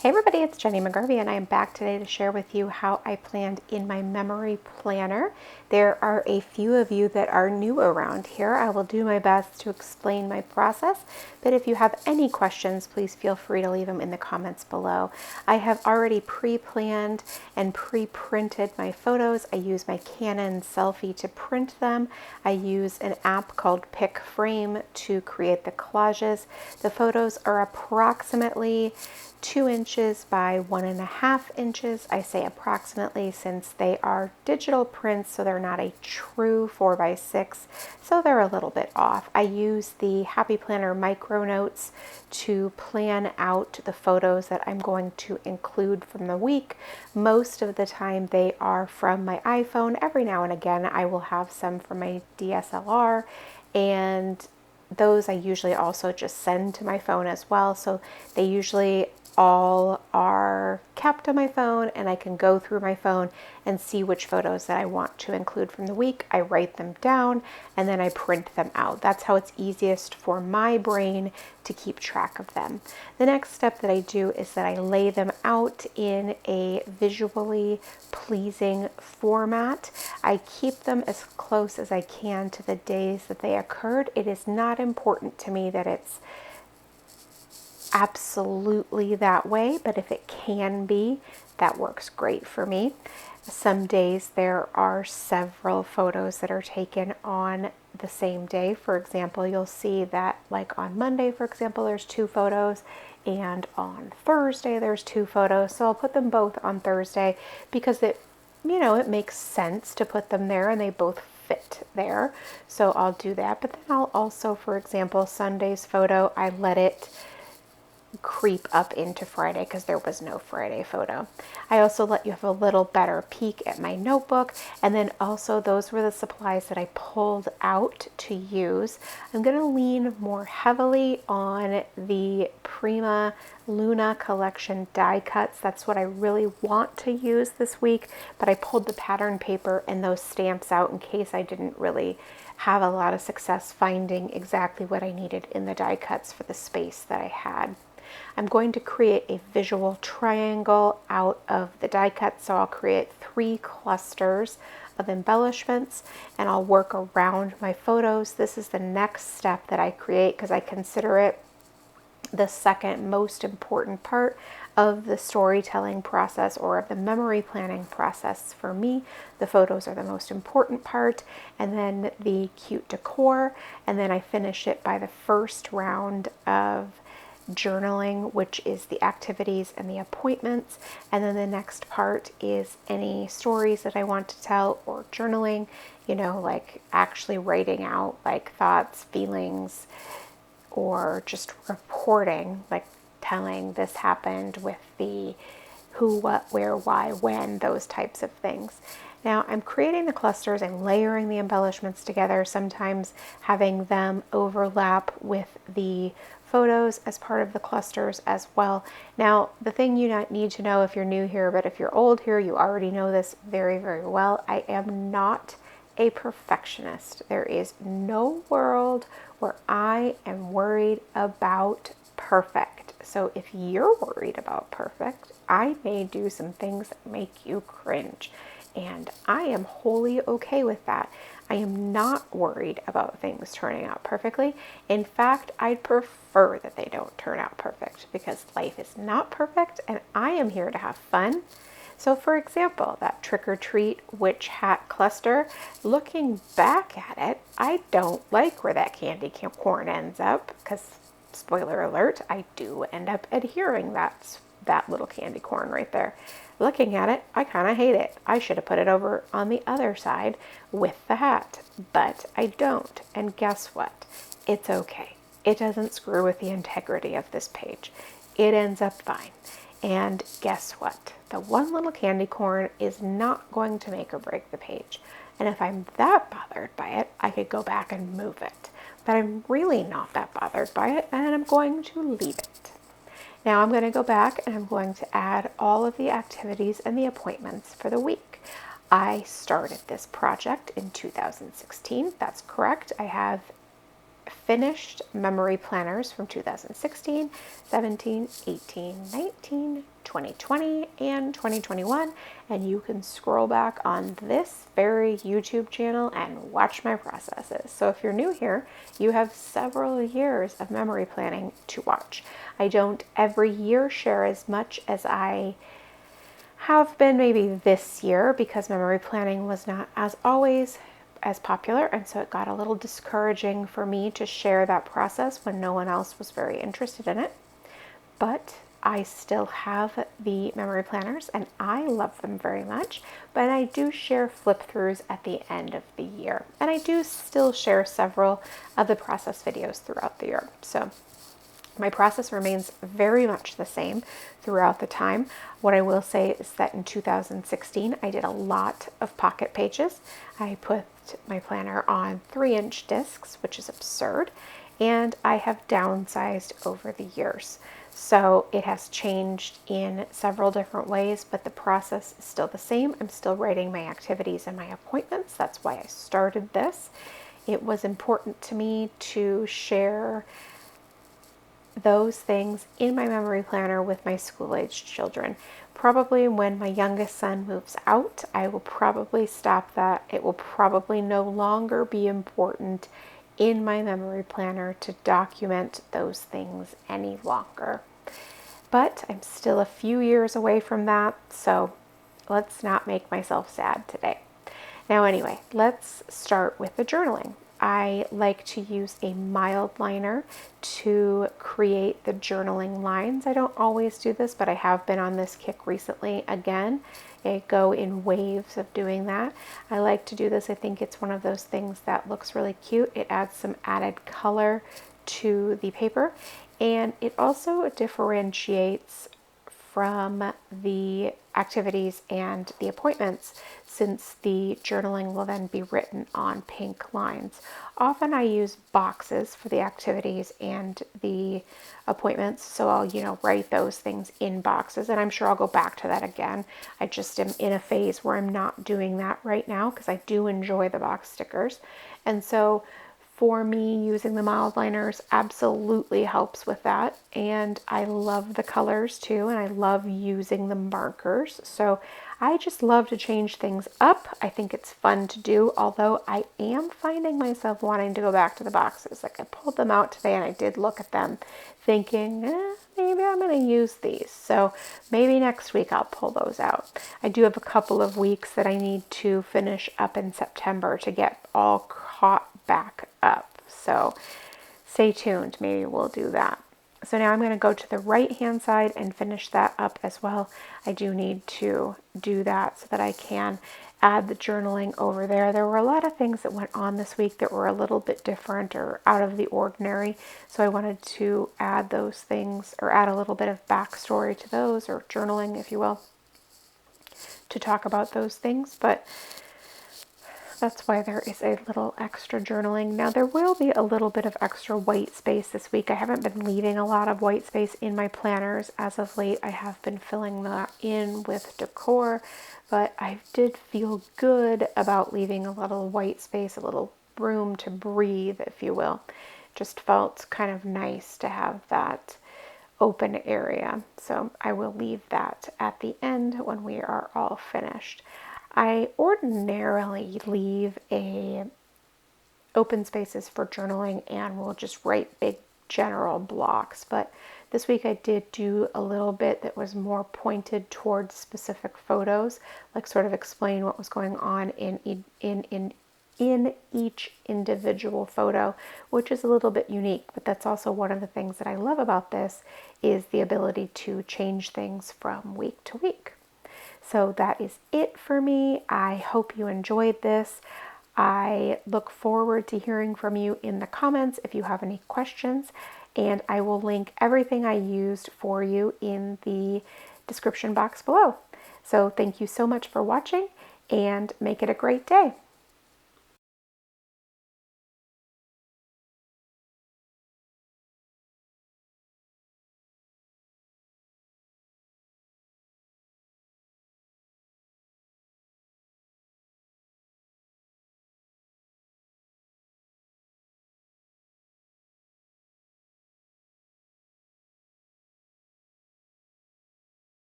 Hey everybody, it's Jenny McGarvey and I am back today to share with you how I planned in my memory planner. There are a few of you that are new around here. I will do my best to explain my process, but if you have any questions, please feel free to leave them in the comments below. I have already pre-planned and pre-printed my photos. I use my Canon selfie to print them. I use an app called Pick Frame to create the collages. The photos are approximately 2 inches by 1.5 inches. I say approximately since they are digital prints, so they're not a true 4x6, so they're a little bit off. I use the Happy Planner micro notes to plan out the photos that I'm going to include from the week. Most of the time they are from my iPhone. Every now and again I will have some from my DSLR, and those I usually also just send to my phone as well. So they usually all are kept on my phone and I can go through my phone and see which photos that I want to include from the week. I write them down and then I print them out. That's how it's easiest for my brain to keep track of them. The next step that I do is that I lay them out in a visually pleasing format. I keep them as close as I can to the days that they occurred. It is not important to me that it's absolutely that way, but if it can be, that works great for me. Some days there are several photos that are taken on the same day. For example, you'll see that like on Monday, for example, there's 2 photos, and on Thursday there's 2 photos. So I'll put them both on Thursday because it makes sense to put them there and they both fit there. So I'll do that. But then I'll also, for example, Sunday's photo, I let it creep up into Friday because there was no Friday photo. I also let you have a little better peek at my notebook, and then also those were the supplies that I pulled out to use. I'm going to lean more heavily on the Prima Luna collection die cuts. That's what I really want to use this week, but I pulled the pattern paper and those stamps out in case I didn't really have a lot of success finding exactly what I needed in the die cuts for the space that I had. I'm going to create a visual triangle out of the die cut, so I'll create 3 clusters of embellishments and I'll work around my photos. This is the next step that I create because I consider it the second most important part of the storytelling process or of the memory planning process for me. The photos are the most important part, and then the cute decor, and then I finish it by the first round of journaling, which is the activities and the appointments, and then the next part is any stories that I want to tell or journaling, like actually writing out like thoughts, feelings, or just reporting, like telling this happened with the who, what, where, why, when, those types of things. Now I'm creating the clusters, I'm layering the embellishments together, sometimes having them overlap with the photos as part of the clusters as well. Now, the thing you need to know if you're new here, but if you're old here, you already know this very, very well. I am not a perfectionist. There is no world where I am worried about perfect. So if you're worried about perfect, I may do some things that make you cringe. And I am wholly okay with that. I am not worried about things turning out perfectly. In fact, I'd prefer that they don't turn out perfect because life is not perfect and I am here to have fun. So for example, that trick or treat witch hat cluster, looking back at it, I don't like where that candy corn ends up because, spoiler alert, I do end up adhering that little candy corn right there. Looking at it, I kind of hate it. I should have put it over on the other side with the hat, but I don't. And guess what? It's okay. It doesn't screw with the integrity of this page. It ends up fine. And guess what? The one little candy corn is not going to make or break the page. And if I'm that bothered by it, I could go back and move it. But I'm really not that bothered by it, and I'm going to leave it. Now I'm going to go back and I'm going to add all of the activities and the appointments for the week. I started this project in 2016. That's correct. I have finished memory planners from 2016, 17, 18, 19, 2020, and 2021, and you can scroll back on this very YouTube channel and watch my processes. So if you're new here, you have several years of memory planning to watch. I don't every year share as much as I have been maybe this year, because memory planning was not as always as popular, and so it got a little discouraging for me to share that process when no one else was very interested in it. But I still have the memory planners and I love them very much, but I do share flip throughs at the end of the year, and I do still share several of the process videos throughout the year. So my process remains very much the same throughout the time. What I will say is that in 2016, I did a lot of pocket pages. I put my planner on 3-inch discs, which is absurd, and I have downsized over the years. So it has changed in several different ways, but the process is still the same. I'm still writing my activities and my appointments. That's why I started this. It was important to me to share those things in my memory planner with my school-aged children. Probably when my youngest son moves out, I will probably stop that. It will probably no longer be important in my memory planner to document those things any longer. But I'm still a few years away from that, so let's not make myself sad today. Now anyway, let's start with the journaling. I like to use a mild liner to create the journaling lines. I don't always do this, but I have been on this kick recently again. I go in waves of doing that. I like to do this. I think it's one of those things that looks really cute. It adds some added color to the paper, and it also differentiates from the activities and the appointments, since the journaling will then be written on pink lines. Often I use boxes for the activities and the appointments, so I'll write those things in boxes, and I'm sure I'll go back to that again. I just am in a phase where I'm not doing that right now because I do enjoy the box stickers. And so for me, using the mild liners absolutely helps with that. And I love the colors too, and I love using the markers. So I just love to change things up. I think it's fun to do, although I am finding myself wanting to go back to the boxes. Like I pulled them out today and I did look at them thinking, maybe I'm going to use these. So maybe next week I'll pull those out. I do have a couple of weeks that I need to finish up in September to get all caught back up. So stay tuned. Maybe we'll do that. So now I'm going to go to the right hand side and finish that up as well. I do need to do that so that I can add the journaling over there. There were a lot of things that went on this week that were a little bit different or out of the ordinary. So I wanted to add those things, or add a little bit of backstory to those, or journaling, if you will, to talk about those things. But that's why there is a little extra journaling. Now there will be a little bit of extra white space this week. I haven't been leaving a lot of white space in my planners as of late. I have been filling that in with decor, but I did feel good about leaving a little white space, a little room to breathe, if you will. Just felt kind of nice to have that open area. So I will leave that at the end when we are all finished. I ordinarily leave open spaces for journaling and will just write big general blocks, but this week I did do a little bit that was more pointed towards specific photos, like sort of explain what was going on in each individual photo, which is a little bit unique. But that's also one of the things that I love about this, is the ability to change things from week to week. So that is it for me. I hope you enjoyed this. I look forward to hearing from you in the comments if you have any questions, and I will link everything I used for you in the description box below. So thank you so much for watching, and make it a great day.